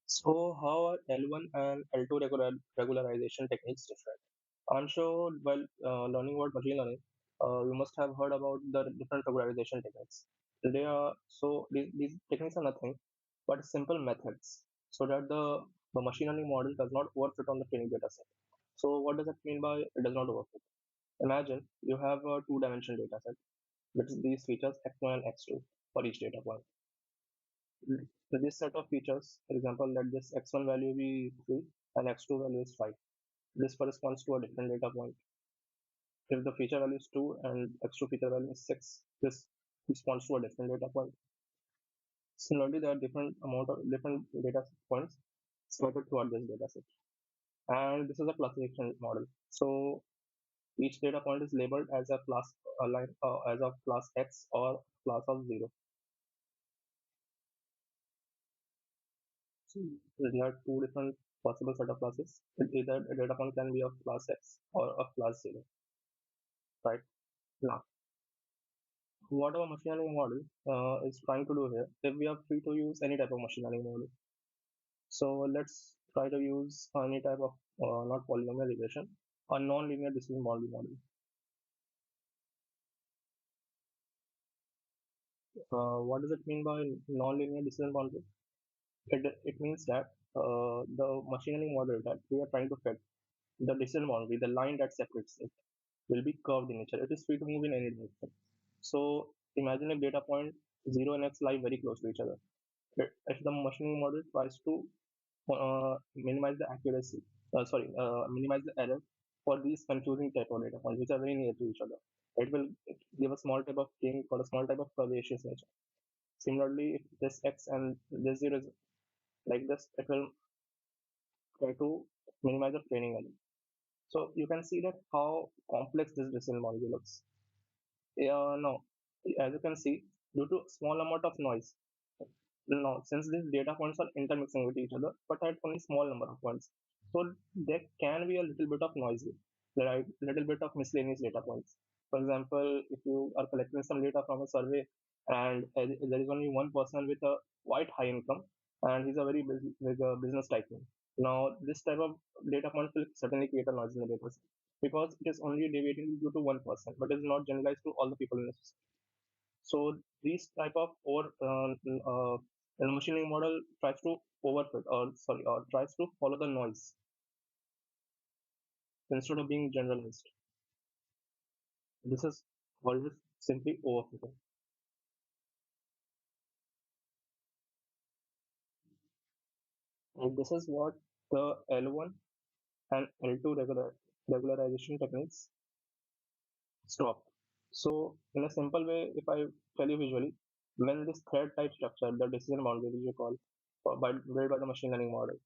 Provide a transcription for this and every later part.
So how are L1 and L2 regularization techniques different? I'm sure while learning about machine learning, you must have heard about the different regularization techniques. These techniques are nothing but simple methods so that the machine learning model does not overfit on the training data set. So what does that mean by it does not overfit? Imagine you have a two-dimensional data set with these features x1 and x2 for each data point. So this set of features, for example, let this x1 value be 3 and x2 value is 5. This corresponds to a different data point. If the feature value is 2 and x2 feature value is 6, this responds to a different data point. Similarly, there are different data points scattered throughout this data set. And this is a classification model. So each data point is labeled as a class as a class X or class of 0. So there are two different possible set of classes. Either a data point can be of class X or of class 0, right? Now, what our machine learning model is trying to do here, if we are free to use any type of machine learning model. So let's try to use any type of not polynomial regression, a non-linear decision boundary model. What does it mean by non-linear decision boundary? It means that the machine learning model that we are trying to fit, the decision boundary, the line that separates it, will be curved in nature. It is free to move in any direction. So imagine if data point 0 and x lie very close to each other. If the machine learning model tries to minimize the accuracy, minimize the error for these confusing type of data points which are very near to each other. It will give a small type of king or a small type of curvaceous nature. Similarly, if this x and this zero is like this, it will try to minimize the training error. So you can see that how complex this decision model looks. Now, as you can see, due to small amount of noise, now, since these data points are intermixing with each other, but at only small number of points, so there can be a little bit of noisy, right? Little bit of miscellaneous data points. For example, if you are collecting some data from a survey and there is only one person with a quite high income and he's a very big business tycoon. Now, this type of data point will certainly create a noise in the data set because it is only deviating due to one person, but it is not generalized to all the people in the system. So these type of machine learning model tries to overfit or tries to follow the noise instead of being generalized. This is called simply overfitting. And this is what the L1 and L2 regularization techniques stop. So in a simple way, if I tell you visually, when this third type structure, the decision boundary which you call built by the machine learning model,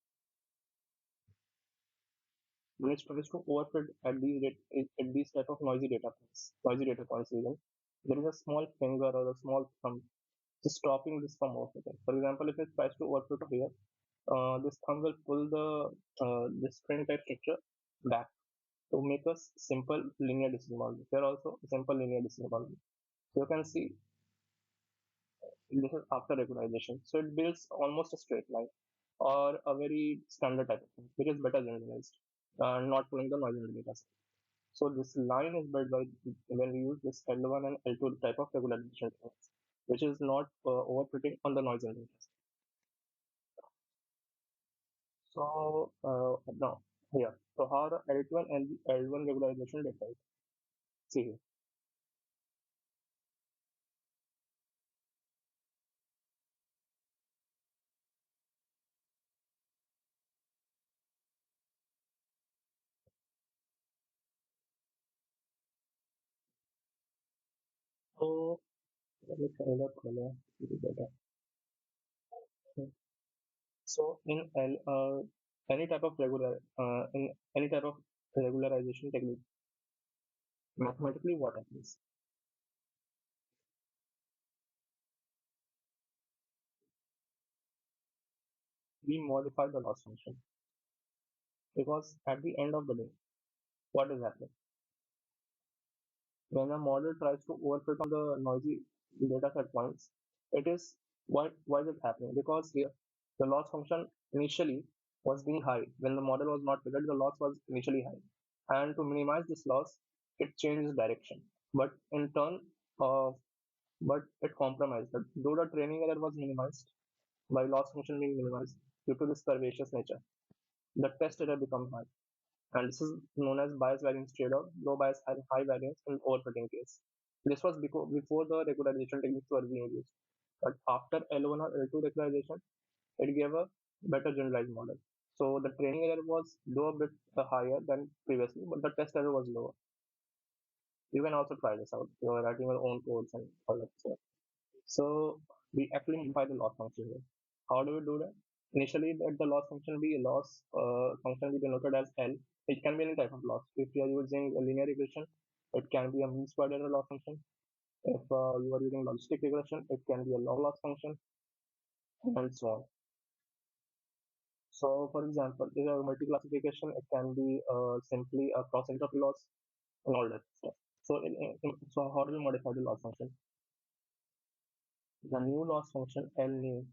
when it tries to overfit at these type of noisy data points even, there is a small finger or a small thumb just stopping this from overfitting. For example, if it tries to overfit here, this thumb will pull the this string type structure back to make a simple linear decision boundary. Here also a simple linear decision boundary. So you can see this is after regularization. So it builds almost a straight line or a very standard type of thing, which is better generalized, not pulling the noise in the data set. So this line is built by when we use this L1 and L2 type of regularization techniques, which is not overfitting on the noise in the data set. So now here, so how the L2 and L1 regularization differ? See here. So let me find the color to be better. So in any type of in any type of regularization technique, mathematically what happens? We modify the loss function because at the end of the day, what is happening? When a model tries to overfit on the noisy data set points, it is why is it happening? Because here The loss function initially was being high. When the model was not fitted, the loss was initially high. And to minimize this loss, it changed direction. But in turn, but it compromised. Though the training error was minimized by loss function being minimized due to this curvaceous nature, the test error becomes high. And this is known as bias variance trade-off, low bias and high variance in overfitting case. This was before the regularization techniques were being used. But after L1 or L2 regularization, it gave a better generalized model. So the training error was though a bit higher than previously, but the test error was lower. You can also try this out. You're writing your own codes and all that stuff. So we actually modify the loss function here. How do we do that? Initially, let the loss function be a loss function be denoted as L. It can be any type of loss. If you are using a linear regression, it can be a mean squared error loss function. If you are using logistic regression, it can be a log loss function, and so on. So, for example, in a multi-classification, it can be simply a cross entropy loss and all that stuff. So, so how do we modify the loss function? The new loss function L new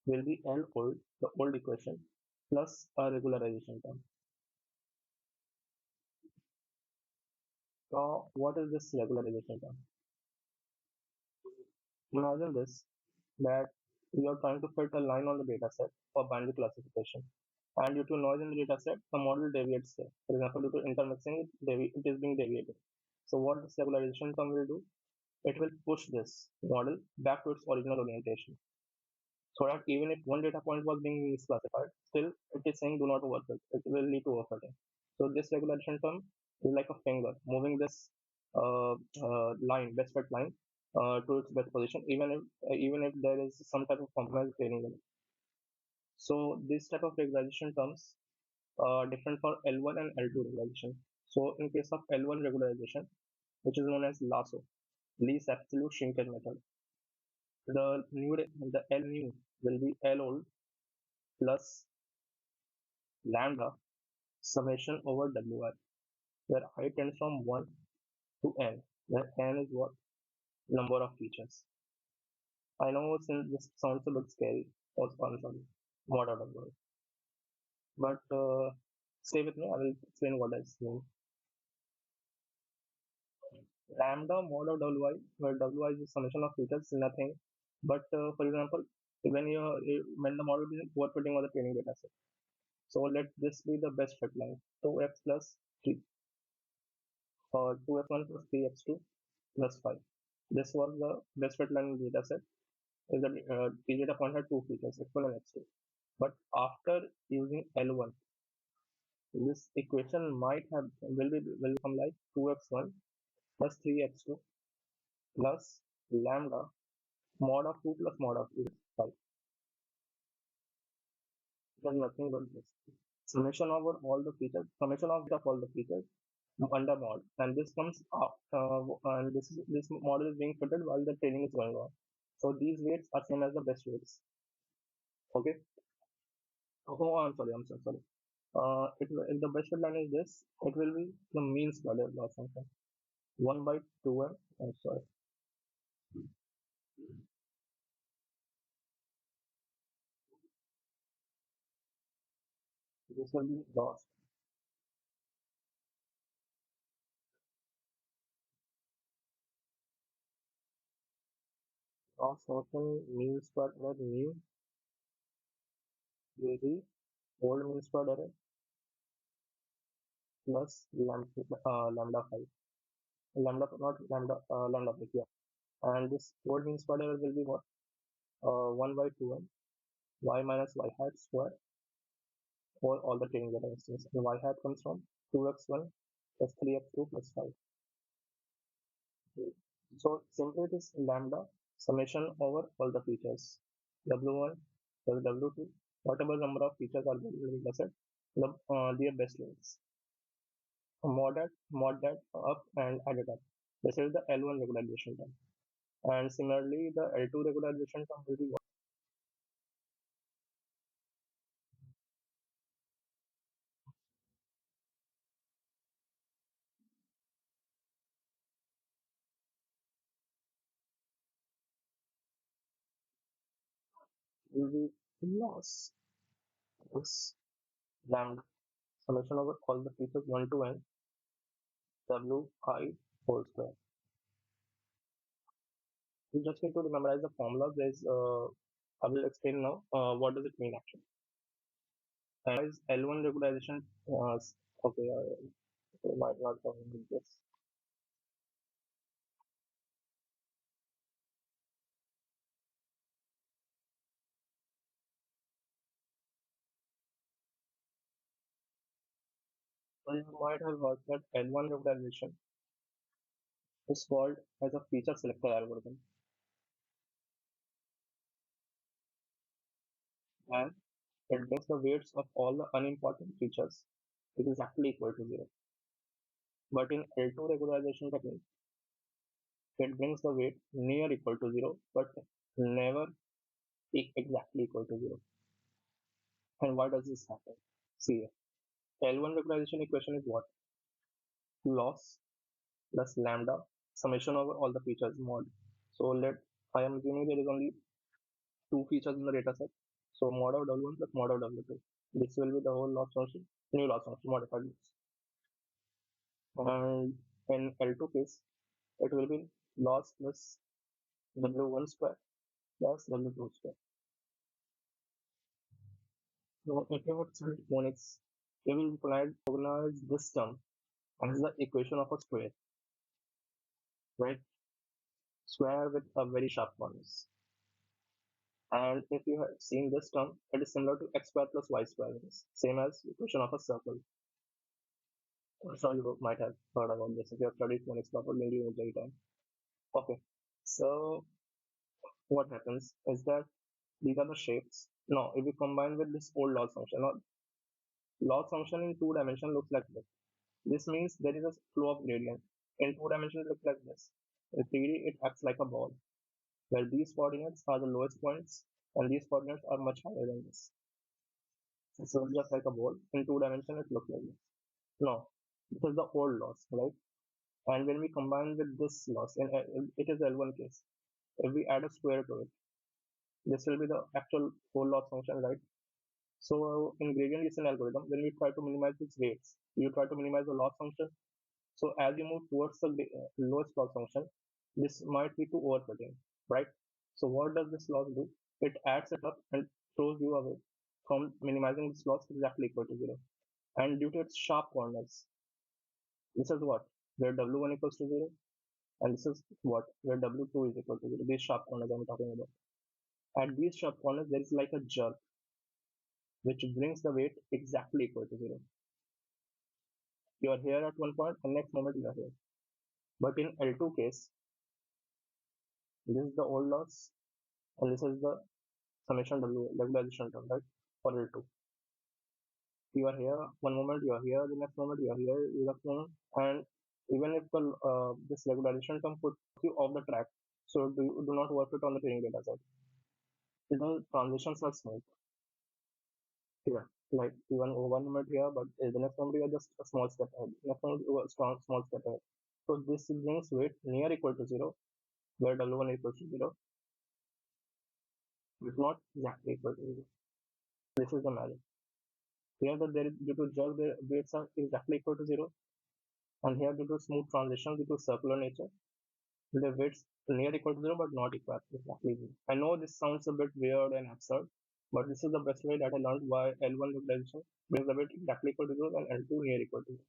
will be L old, the old equation, plus a regularization term. So, what is this regularization term? Imagine this that you are trying to fit a line on the data set for binary classification. And due to noise in the data set, the model deviates there. For example, due to intermixing, it is being deviated. So what this regularization term will do? It will push this model back to its original orientation. So that even if one data point was being misclassified, still it is saying do not overfit. It will lead to overfitting. So this regularization term is like a finger moving this best fit line, to its best position, even if there is some type of compromise training in it. So this type of regularization terms different for L1 and L2 regularization. So in case of L1 regularization, which is known as LASSO, least absolute shrinkage method, the L new will be L old plus lambda summation over Wi, where I tends from 1 to n, where n is what? Number of features. I know since this sounds a bit scary, also I'm sorry, what out of word. But stay with me, I will explain what I mean. Lambda mod of wi, where wi is the summation of features, nothing. But for example, when the model is overfitting on the training data set, so let this be the best fit line: 2x plus 3, or 2x1 plus 3x2 plus 5. This was the best fit line in the data set. Is the data point had two features, x1 and x2. But after using L1, this equation will become like 2x1 plus 3x2 plus lambda mod of 2 plus mod of 2 is 5. There's nothing but this. Summation of all the features under mod. And this comes up, and this model is being fitted while the training is going on. So these weights are same as the best weights. Okay. Oh, I'm so sorry. If the best fit line is this, it will be the mean squared error loss function. 1 by 2m. I'm sorry. This will be loss function mean squared error mu will be old mean squared error plus lambda 5. Lambda, not lambda, lambda 5, yeah. And this old mean squared error will be what? 1 by 2m y minus y hat square for all the training data instance. And y hat comes from 2x1 plus 3x2 plus 5. So simply it is lambda summation over all the features. W1 plus W2, whatever number of features are there in the data set, their best weights. Mod that up and add it up. This is the L1 regularization term. And similarly, the L2 regularization term will be what? Loss is lambda summation over all the features 1 to n wi whole square. You just need to memorize the formula. I will explain now. What does it mean actually? Is L1 regularization? Okay, I might not come with this. So you might have heard that L1 regularization is called as a feature selector algorithm, and it brings the weights of all the unimportant features exactly equal to zero. But in L2 regularization technique, it brings the weight near equal to zero, but never exactly equal to zero. And why does this happen? See, L1 regularization equation is what? Loss plus lambda summation over all the features mod. So I am assuming there is only two features in the data set. So mod of W1 plus mod of W2. This will be the whole loss function, new loss function, modified loss. And in L2 case, it will be loss plus W1 square plus W2 square. So if you have studied phonics, you will recognize this term as the equation of a square, right? Square with a very sharp corners. And if you have seen this term, it is similar to x square plus y square, same as equation of a circle. So you might have heard about this if you have studied phonics properly in the time. Okay, so what happens is that these are the shapes. Now, if we combine with this old loss function, now loss function in two dimension looks like this. This means there is a flow of gradient. In two dimensions, it looks like this. In 3D, it acts like a ball, where these coordinates are the lowest points, and these coordinates are much higher than this. So just like a ball, in two dimensions, it looks like this. Now, this is the old loss, right? And when we combine with this loss, it is L1 case. If we add a square to it, this will be the actual whole loss function, right? So in gradient descent algorithm, when we try to minimize its weights, you try to minimize the loss function. So as you move towards the lowest loss function, this might lead to overfitting, right? So what does this loss do? It adds it up and throws you away from minimizing this loss exactly equal to zero. And due to its sharp corners, this is what? Where W1 equals to zero, and this is what? Where W2 is equal to zero. These sharp corners I'm talking about. At these sharp corners, there is like a jerk which brings the weight exactly equal to zero. You are here at one point, and next moment you are here. But in L2 case, this is the old loss, and this is the summation W regularization term, right? For L2. You are here one moment, you are here the next moment, you are here the next moment, and even if this regularization term puts you off the track, so do not work it on the training data set. The transitions are smooth. Here, like even one moment here, but the next moment you are just a small step ahead. Next moment you are a small step ahead. So this brings weight near equal to zero, where W1 equals to zero, but not exactly equal to zero. This is the magic. Here that there is due to jerk the weights are exactly equal to zero, and here due to smooth transition due to circular nature, the weights near equal to zero but not equal exactly zero. I know this sounds a bit weird and absurd, but this is the best way that I learned why L1 regularization brings the weight exactly equal to zero and L2 near equal to zero.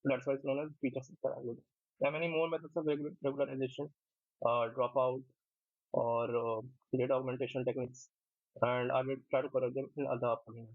That's why it's known as feature sector algorithm. There are many more methods of regularization, dropout or data augmentation techniques, and I will try to cover them in other upcoming.